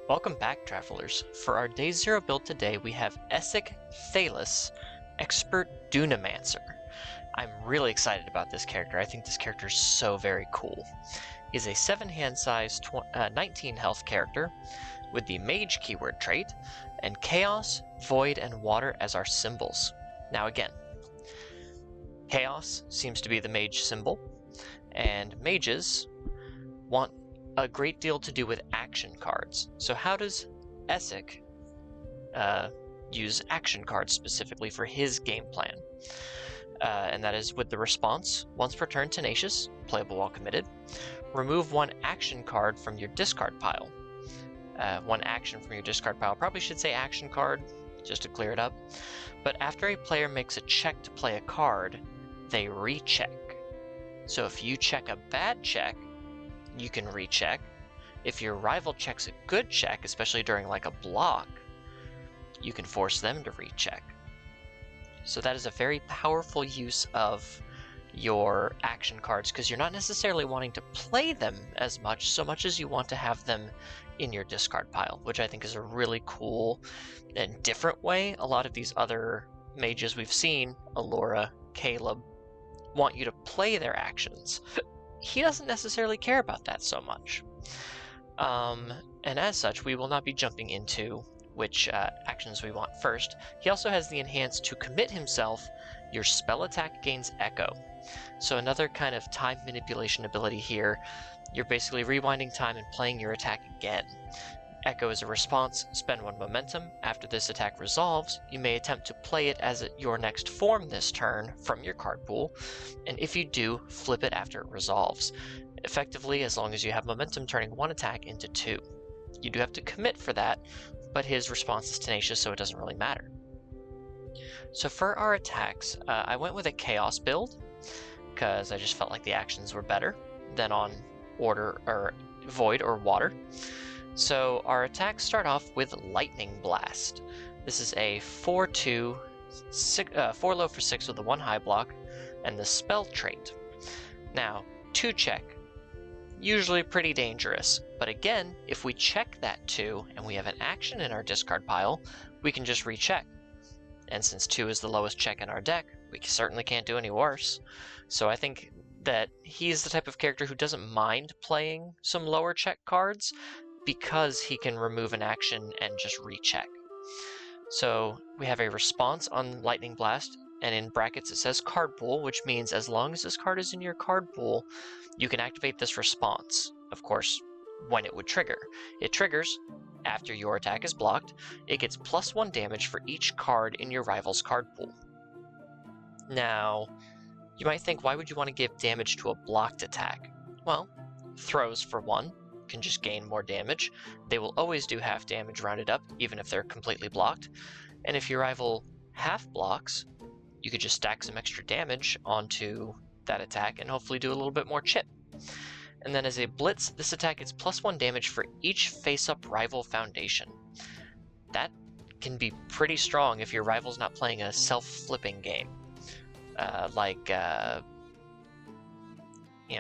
Welcome back, travelers. For our Day Zero build today, we have Essek Thelyss, Expert Dunemancer. I'm really excited about this character. I think this character is so very cool. He's a 7-hand size, 19 health character with the mage keyword trait, and chaos, void, and water as our symbols. Now again, chaos seems to be the mage symbol, and mages want a great deal to do with action cards. So how does Essek use action cards specifically for his game plan? And that is with the response, once per turn tenacious, playable while committed. Remove one action card from your discard pile. One action from your discard pile. Probably should say action card, just to clear it up. But after a player makes a check to play a card, they recheck. So if you check a bad check, you can recheck. If your rival checks a good check, especially during like a block, you can force them to recheck. So that is a very powerful use of your action cards, because you're not necessarily wanting to play them as much, so much as you want to have them in your discard pile, which I think is a really cool and different way. A lot of these other mages we've seen, Allura, Caleb, want you to play their actions. He doesn't necessarily care about that so much. And as such, we will not be jumping into which actions we want first. He also has the enhance to commit himself. Your spell attack gains echo. So another kind of time manipulation ability here. You're basically rewinding time and playing your attack again. Echo is a response. Spend 1 momentum. After this attack resolves, you may attempt to play it as your next form this turn from your card pool, and if you do, flip it after it resolves. Effectively, as long as you have momentum, turning 1 attack into 2. You do have to commit for that, but his response is tenacious, so it doesn't really matter. So for our attacks, I went with a chaos build, because I just felt like the actions were better than on order or void or water. So our attacks start off with Lightning Blast. This is a 4/2, 4 low for 6 with a 1 high block, and the spell trait. Now, 2 check, usually pretty dangerous, but again, if we check that 2 and we have an action in our discard pile, we can just recheck. And since 2 is the lowest check in our deck, we certainly can't do any worse. So I think that he's the type of character who doesn't mind playing some lower check cards, because he can remove an action and just recheck. So we have a response on Lightning Blast, and in brackets it says card pool, which means as long as this card is in your card pool, you can activate this response. Of course, when it would trigger. It triggers after your attack is blocked. It gets +1 damage for each card in your rival's card pool. Now, you might think, why would you want to give damage to a blocked attack? Well, throws for 1. Can just gain more damage. They will always do half damage rounded up, even if they're completely blocked. And if your rival half blocks, you could just stack some extra damage onto that attack and hopefully do a little bit more chip. And then as a blitz, this attack gets +1 damage for each face-up rival foundation. That can be pretty strong if your rival's not playing a self-flipping game, like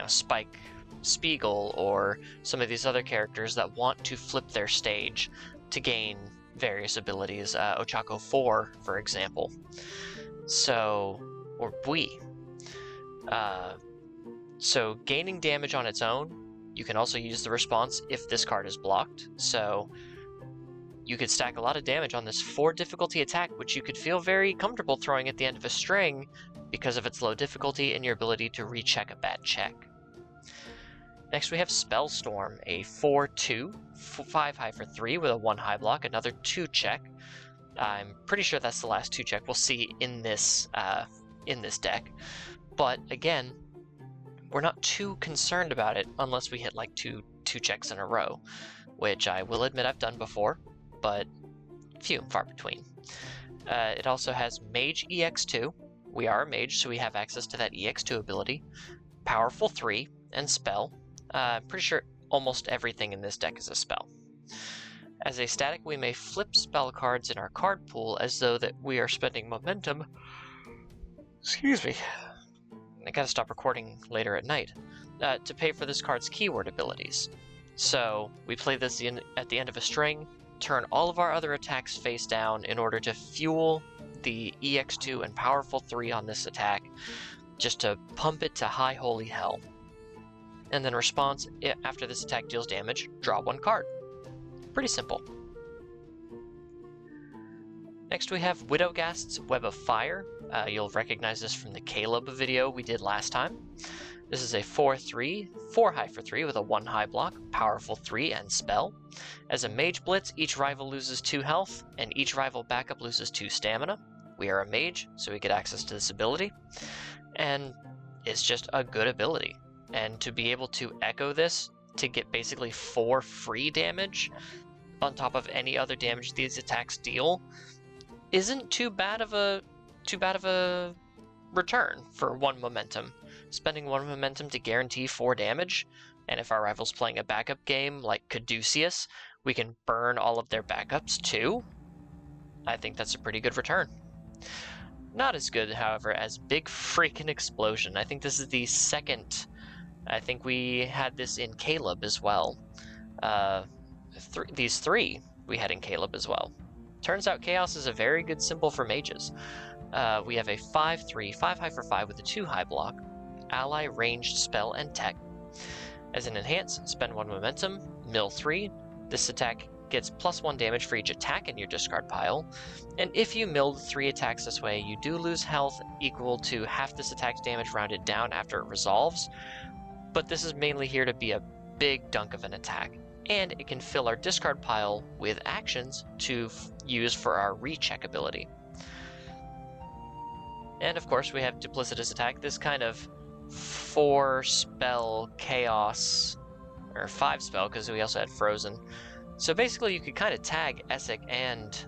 Spike Spiegel or some of these other characters that want to flip their stage to gain various abilities, Ochako 4, for example. So, or Bui. So gaining damage on its own, you can also use the response if this card is blocked. So you could stack a lot of damage on this 4 difficulty attack, which you could feel very comfortable throwing at the end of a string because of its low difficulty and your ability to recheck a bad check. Next we have Spellstorm, a 4/2, 5 high for 3 with a 1 high block, another 2 check. I'm pretty sure that's the last 2 check we'll see in this deck. But again, we're not too concerned about it unless we hit like two checks in a row, which I will admit I've done before, but few and far between. It also has Mage EX2. We are a mage, so we have access to that EX2 ability. Powerful 3 and spell. I'm pretty sure almost everything in this deck is a spell. As a static, we may flip spell cards in our card pool as though that we are spending momentum. Excuse me. I gotta stop recording later at night. To pay for this card's keyword abilities. So we play this at the end of a string, turn all of our other attacks face down in order to fuel the EX2 and powerful 3 on this attack, just to pump it to high holy hell. And then response, after this attack deals damage, draw 1 card. Pretty simple. Next we have Widowghast's Web of Fire. You'll recognize this from the Caleb video we did last time. This is a 4/3, 4 high for 3 with a 1 high block, powerful 3, and spell. As a mage blitz, each rival loses 2 health, and each rival backup loses 2 stamina. We are a mage, so we get access to this ability, and it's just a good ability. And to be able to echo this to get basically 4 free damage on top of any other damage these attacks deal isn't too bad of a return for 1 momentum. Spending 1 momentum to guarantee 4 damage, and if our rival's playing a backup game like Caduceus, we can burn all of their backups too. I think that's a pretty good return. Not as good, however, as Big Freaking Explosion. I think this is the second. I think we had this in Caleb as well. These 3 we had in Caleb as well. Turns out Chaos is a very good symbol for mages. We have a 5/3, 5 high for 5 with a 2 high block, ally, ranged, spell, and tech. As an enhance, spend 1 momentum, mill 3. This attack gets +1 damage for each attack in your discard pile, and if you milled 3 attacks this way, you do lose health equal to half this attack's damage rounded down after it resolves, but this is mainly here to be a big dunk of an attack, and it can fill our discard pile with actions to use for our recheck ability. And of course we have Duplicitous Attack, this kind of 4 spell chaos, or 5 spell because we also had Frozen. So basically you could kind of tag Essek and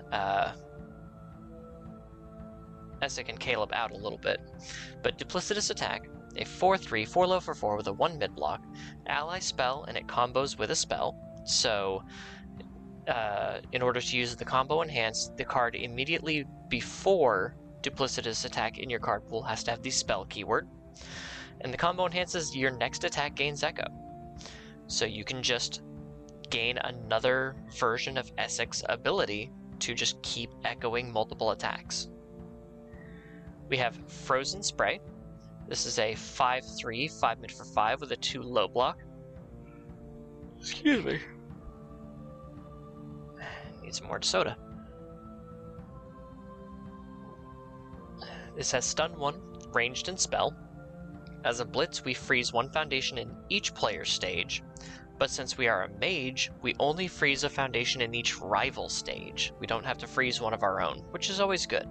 Caleb out a little bit. But Duplicitous Attack, a 4/3, 4 low for 4 with a 1 mid block, ally spell, and it combos with a spell. So in order to use the combo enhance, the card immediately before Duplicitous Attack in your card pool has to have the spell keyword. And the combo enhances your next attack gains echo. So you can just gain another version of Essek's ability to just keep echoing multiple attacks. We have Frozen Spray. This is a 5/3, 5 mid for 5 with a 2 low block. Excuse me. Need some more soda. This has stun 1, ranged, and spell. As a blitz, we freeze 1 foundation in each player's stage, but since we are a mage, we only freeze a foundation in each rival stage. We don't have to freeze one of our own, which is always good.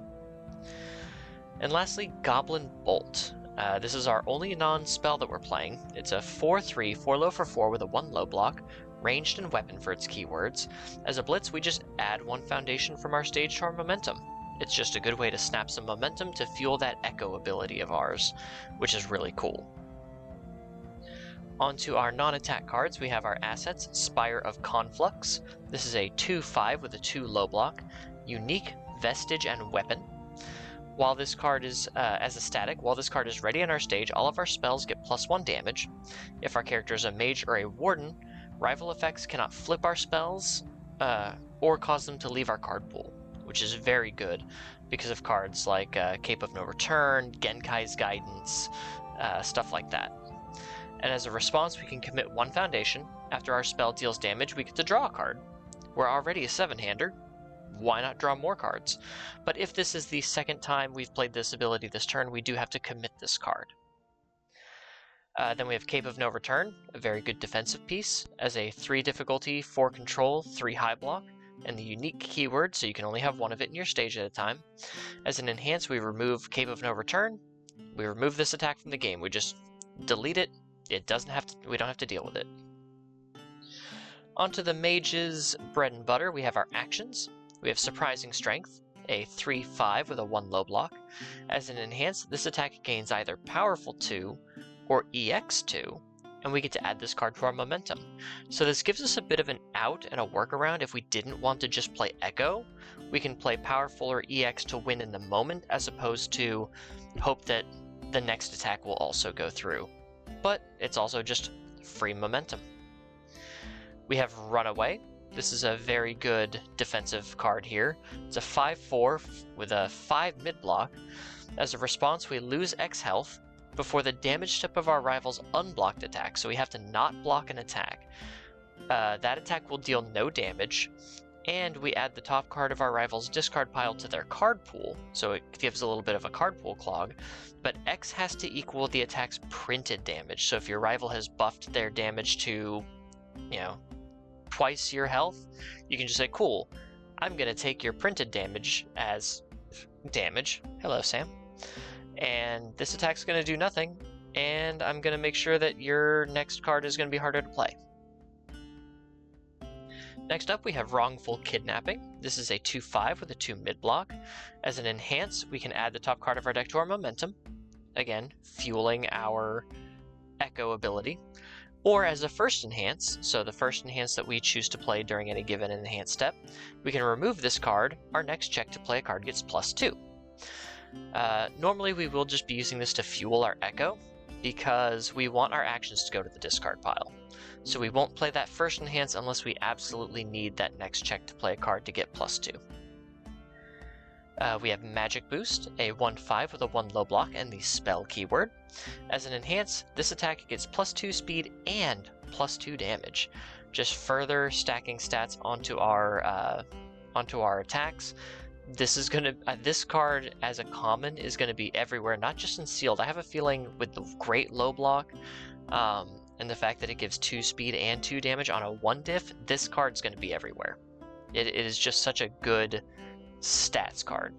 And lastly, Goblin Bolt. This is our only non-spell that we're playing. It's a 4/3, 4 low for 4 with a 1 low block, ranged and weapon for its keywords. As a blitz, we just add 1 foundation from our stage to our momentum. It's just a good way to snap some momentum to fuel that echo ability of ours, which is really cool. Onto our non-attack cards, we have our assets, Spire of Conflux. This is a 2/5 with a 2 low block, unique, vestige, and weapon. While this card is, as a static, while this card is ready on our stage, all of our spells get +1 damage. If our character is a mage or a warden, rival effects cannot flip our spells, or cause them to leave our card pool, which is very good because of cards like Cape of No Return, Genkai's Guidance, stuff like that. And as a response, we can commit 1 foundation. After our spell deals damage, we get to draw a card. We're already a 7-hander. Why not draw more cards? But if this is the second time we've played this ability this turn, we do have to commit this card. Then we have Cape of No Return, a very good defensive piece, as a 3 difficulty, 4 control, 3 high block, and the unique keyword, so you can only have 1 of it in your stage at a time. As an enhance, we remove Cape of No Return. We remove this attack from the game. We just delete it. We don't have to deal with it. Onto the mage's bread and butter, we have our actions. We have Surprising Strength, a 3/5 with a 1 low block. As an enhance, this attack gains either Powerful 2 or EX2, and we get to add this card to our momentum. So this gives us a bit of an out and a workaround if we didn't want to just play Echo. We can play Powerful or EX to win in the moment, as opposed to hope that the next attack will also go through. But it's also just free momentum. We have Runaway. This is a very good defensive card here. It's a 5/4 with a 5 mid-block. As a response, we lose X health before the damage step of our rival's unblocked attack, so we have to not block an attack. That attack will deal no damage, and we add the top card of our rival's discard pile to their card pool, so it gives a little bit of a card pool clog, but X has to equal the attack's printed damage. So if your rival has buffed their damage to, twice your health, you can just say, cool, I'm going to take your printed damage as damage. Hello, Sam. And this attack's going to do nothing, and I'm going to make sure that your next card is going to be harder to play. Next up, we have Wrongful Kidnapping. This is a 2/5 with a 2 mid-block. As an enhance, we can add the top card of our deck to our momentum, again, fueling our Echo ability. Or as a first enhance, so the first enhance that we choose to play during any given enhance step, we can remove this card. Our next check to play a card gets +2. Normally we will just be using this to fuel our Echo, because we want our actions to go to the discard pile. So we won't play that first enhance unless we absolutely need that next check to play a card to get +2. We have Magic Boost, a 1/5 with a 1 low block and the spell keyword. As an enhance, this attack gets +2 speed and +2 damage, just further stacking stats onto our attacks. This card as a common is gonna be everywhere, not just in sealed. I have a feeling with the great low block, and the fact that it gives 2 speed and 2 damage on a 1 diff, this card's gonna be everywhere. It is just such a good stats card.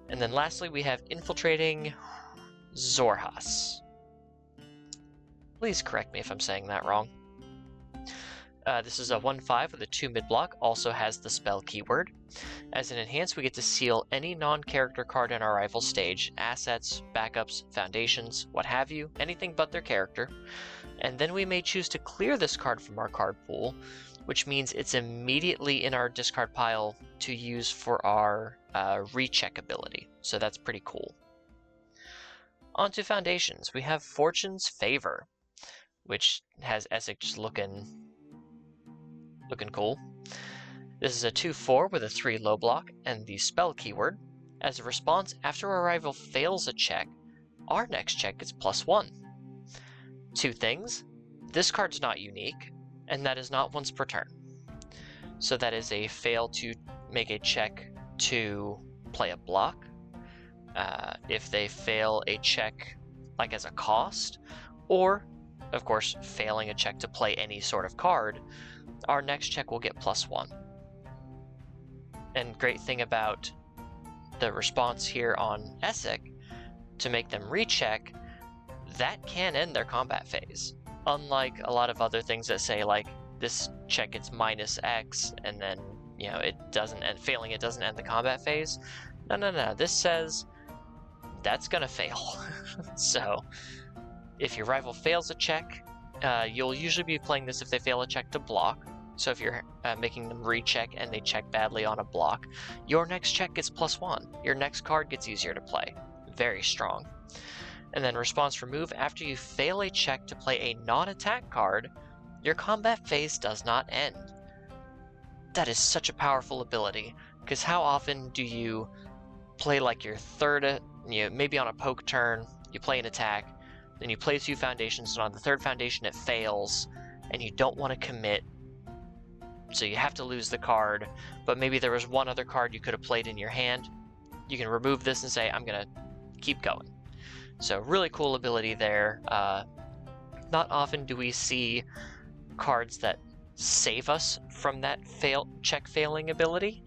And then lastly, we have Infiltrating Xhorhas. Please correct me if I'm saying that wrong. This is a 1/5 with a 2 mid-block, also has the spell keyword. As an enhance, we get to seal any non-character card in our rival stage, assets, backups, foundations, what have you, anything but their character. And then we may choose to clear this card from our card pool, which means it's immediately in our discard pile to use for our recheck ability. So that's pretty cool. On to foundations. We have Fortune's Favor, which has Essek just looking cool. This is a 2/4 with a 3 low block and the spell keyword. As a response, after our rival fails a check, our next check gets +1. Two things. This card's not unique, and that is not once per turn. So that is a fail to make a check to play a block. If they fail a check like as a cost, or of course failing a check to play any sort of card, our next check will get +1. And great thing about the response here on Essek, to make them recheck, that can end their combat phase. Unlike a lot of other things that say like this check gets -X and then it doesn't end, failing it doesn't end the combat phase. No. This says that's gonna fail. So if your rival fails a check, you'll usually be playing this if they fail a check to block. So if you're making them recheck and they check badly on a block, your next check gets +1. Your next card gets easier to play. Very strong. And then response remove, after you fail a check to play a non-attack card, your combat phase does not end. That is such a powerful ability, because how often do you play like your third, maybe on a poke turn, you play an attack, then you play 2 foundations, and on the third foundation it fails, and you don't want to commit, so you have to lose the card, but maybe there was one other card you could have played in your hand. You can remove this and say, I'm going to keep going. So really cool ability there. Not often do we see cards that save us from that check failing ability.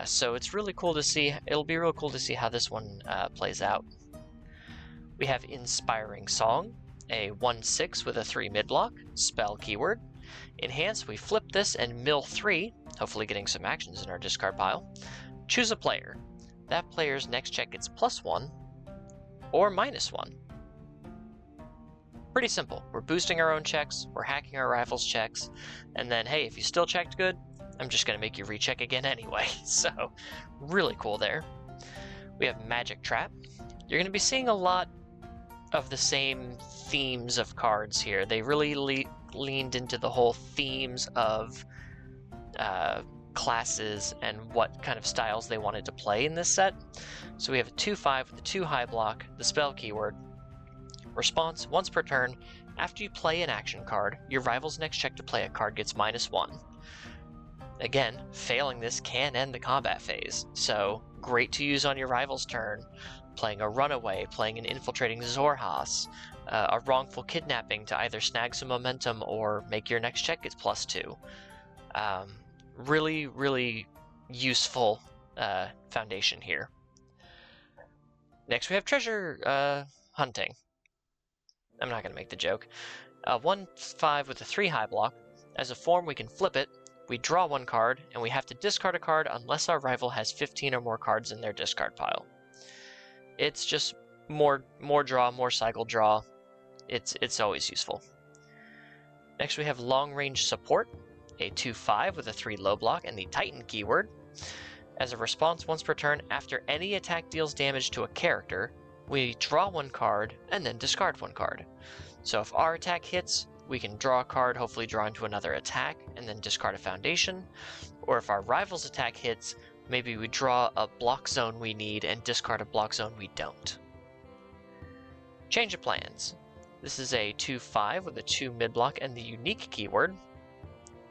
So it's really cool to see. It'll be real cool to see how this one plays out. We have Inspiring Song, a 1/6 with a 3 mid-block, spell keyword. Enhance, we flip this and mill 3, hopefully getting some actions in our discard pile. Choose a player. That player's next check gets +1 or -1. Pretty simple. We're boosting our own checks, we're hacking our rival's checks, and then hey, if you still checked good, I'm just going to make you recheck again anyway. So really cool there. We have Magic Trap. You're going to be seeing a lot of the same themes of cards here. They really leaned into the whole themes of classes and what kind of styles they wanted to play in this set. So we have a 2/5 with a 2 high block, the spell keyword. Response, once per turn, after you play an action card, your rival's next check to play a card gets -1. Again, failing this can end the combat phase, so great to use on your rival's turn, playing a runaway, playing an infiltrating Zorhas, a wrongful kidnapping to either snag some momentum or make your next check gets +2. Really, really useful foundation here. Next we have treasure hunting. I'm not going to make the joke. 1/5 with a 3 high block. As a form, we can flip it. We draw one card, and we have to discard a card unless our rival has 15 or more cards in their discard pile. It's just more draw, more cycle draw. It's always useful. Next we have long range support, a 2/5 with a 3 low block and the Titan keyword. As a response, once per turn, after any attack deals damage to a character, we draw one card and then discard one card. So if our attack hits, we can draw a card, hopefully draw into another attack, and then discard a foundation. Or if our rival's attack hits, maybe we draw a block zone we need and discard a block zone we don't. Change of plans. This is a 2/5 with a 2 mid block and the unique keyword.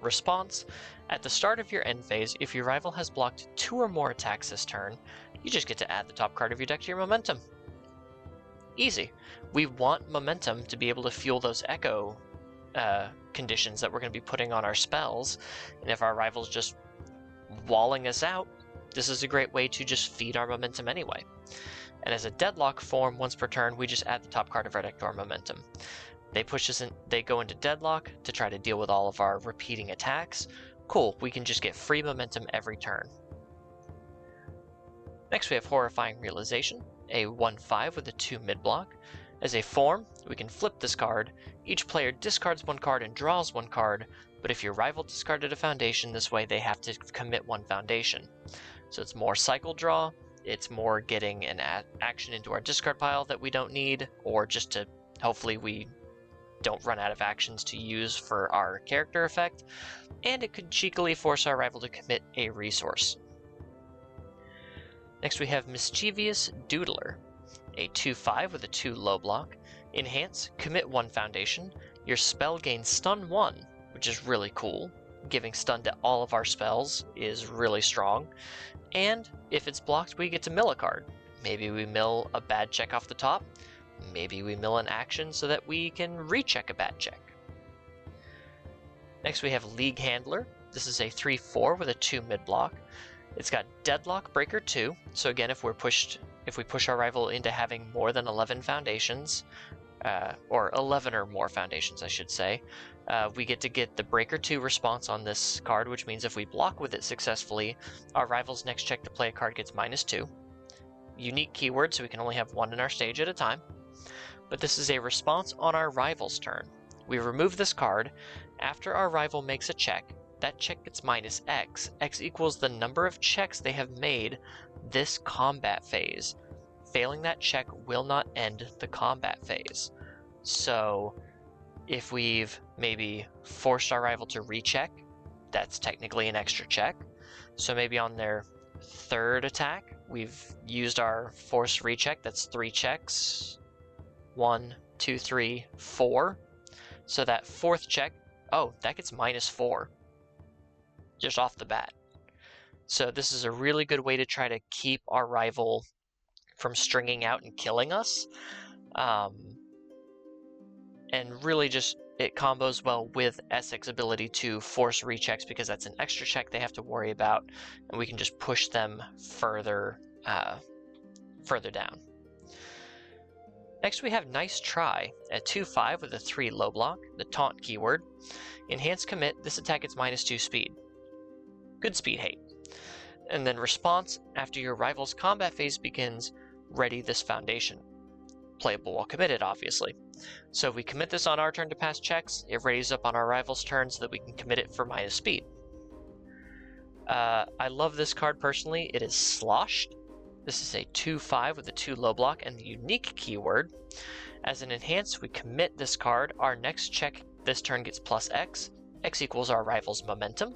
Response, at the start of your end phase, if your rival has blocked 2 or more attacks this turn, you just get to add the top card of your deck to your momentum. Easy. We want momentum to be able to fuel those echo conditions that we're going to be putting on our spells, and if our rival's just walling us out, this is a great way to just feed our momentum anyway. And as a deadlock form, once per turn, we just add the top card of our deck to our momentum. They push us in, they go into deadlock to try to deal with all of our repeating attacks. Cool, we can just get free momentum every turn. Next we have Horrifying Realization, a 1/5 with a 2 mid block. As a form, we can flip this card. Each player discards one card and draws one card, but if your rival discarded a foundation this way, they have to commit one foundation. So it's more cycle draw, it's more getting an action into our discard pile that we don't need, or just to hopefully we don't run out of actions to use for our character effect, and it could cheekily force our rival to commit a resource. Next we have Mischievous Doodler, a 2/5 with a 2 low block. Enhance, commit one foundation. Your spell gains stun 1, which is really cool. Giving stun to all of our spells is really strong. And if it's blocked, we get to mill a card. Maybe we mill a bad check off the top. Maybe we mill an action so that we can recheck a bad check. Next we have League Handler. This is a 3/4 with a 2 mid block. It's got Deadlock Breaker 2, so again if we push our rival into having more than 11 foundations, or 11 or more foundations I should say, we get to get the Breaker 2 response on this card, which means if we block with it successfully, our rival's next check to play a card gets -2. Unique keyword, so we can only have one in our stage at a time. But this is a response on our rival's turn. We remove this card. After our rival makes a check, that check gets -X. X equals the number of checks they have made this combat phase. Failing that check will not end the combat phase. So if we've maybe forced our rival to recheck, that's technically an extra check. So maybe on their 3rd attack, we've used our forced recheck, that's 3 checks. 1, 2, 3, 4. So that 4th check, oh, that gets -4. Just off the bat. So this is a really good way to try to keep our rival from stringing out and killing us. And really just, it combos well with Essek's ability to force rechecks because that's an extra check they have to worry about, and we can just push them further down. Next we have Nice Try, a 2/5 with a 3 low block, the taunt keyword. Enhance commit, this attack gets -2 speed. Good speed hate. And then response, after your rival's combat phase begins, ready this foundation. Playable while committed, obviously. So if we commit this on our turn to pass checks, it readies up on our rival's turn so that we can commit it for -speed. I love this card personally. It is Sloshed. This is a 2/5 with a 2 low block and the unique keyword. As an enhance, we commit this card. Our next check this turn gets plus X. X equals our rival's momentum.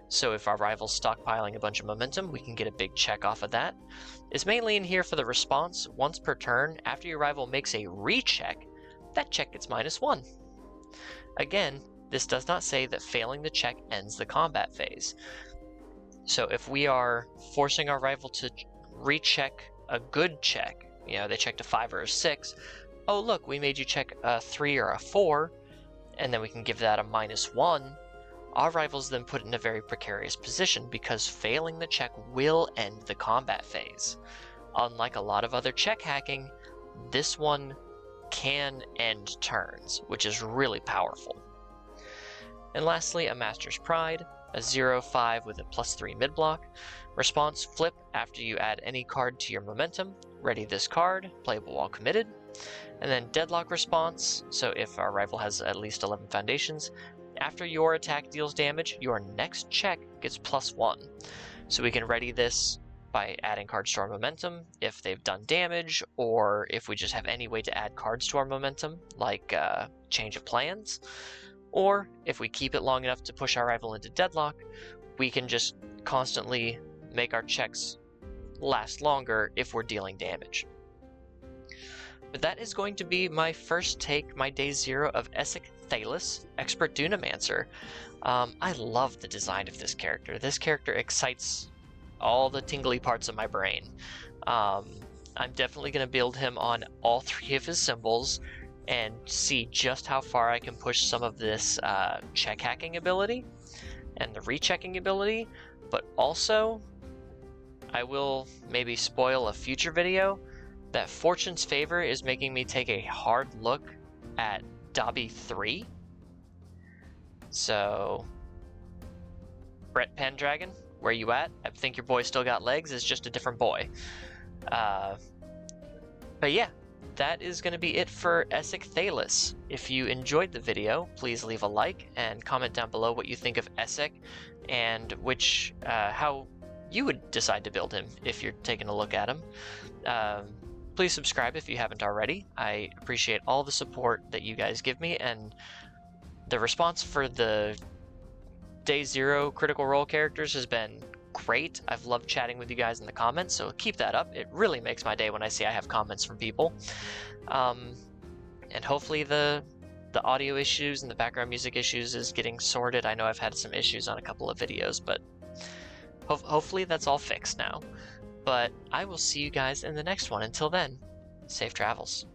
So if our rival's stockpiling a bunch of momentum, we can get a big check off of that. It's mainly in here for the response. Once per turn, after your rival makes a recheck, that check gets -1. Again, this does not say that failing the check ends the combat phase. So if we are forcing our rival to recheck a good check, you know, they checked a 5 or a 6, oh look, we made you check a 3 or a 4, and then we can give that a -1, our rival's then put in a very precarious position because failing the check will end the combat phase. Unlike a lot of other check hacking, this one can end turns, which is really powerful. And lastly, a Master's Pride, a 0/5 with a +3 mid-block. Response, flip after you add any card to your momentum. Ready this card, playable while committed. And then Deadlock response, so if our rival has at least 11 foundations, after your attack deals damage, your next check gets +1. So we can ready this by adding cards to our momentum if they've done damage, or if we just have any way to add cards to our momentum, like change of plans. Or if we keep it long enough to push our rival into deadlock, we can just constantly make our checks last longer if we're dealing damage. But that is going to be my first take, my day 0 of Essek Thelyss, Expert Dunemancer. I love the design of this character. This character excites all the tingly parts of my brain. I'm definitely going to build him on all 3 of his symbols and see just how far I can push some of this check hacking ability and the rechecking ability, but also I will maybe spoil a future video that Fortune's Favor is making me take a hard look at Dobby 3. So, Brett Pendragon, where you at? I think your boy still got legs, it's just a different boy. But yeah, that is going to be it for Essek Thelyss. If you enjoyed the video, please leave a like and comment down below what you think of Essek and how you would decide to build him if you're taking a look at him. Please subscribe if you haven't already. I appreciate all the support that you guys give me, and the response for the Day 0 Critical Role characters has been great. I've loved chatting with you guys in the comments, so keep that up. It really makes my day when I see I have comments from people. And hopefully the audio issues and the background music issues is getting sorted. I know I've had some issues on a couple of videos, but hopefully that's all fixed now. But I will see you guys in the next one. Until then, safe travels.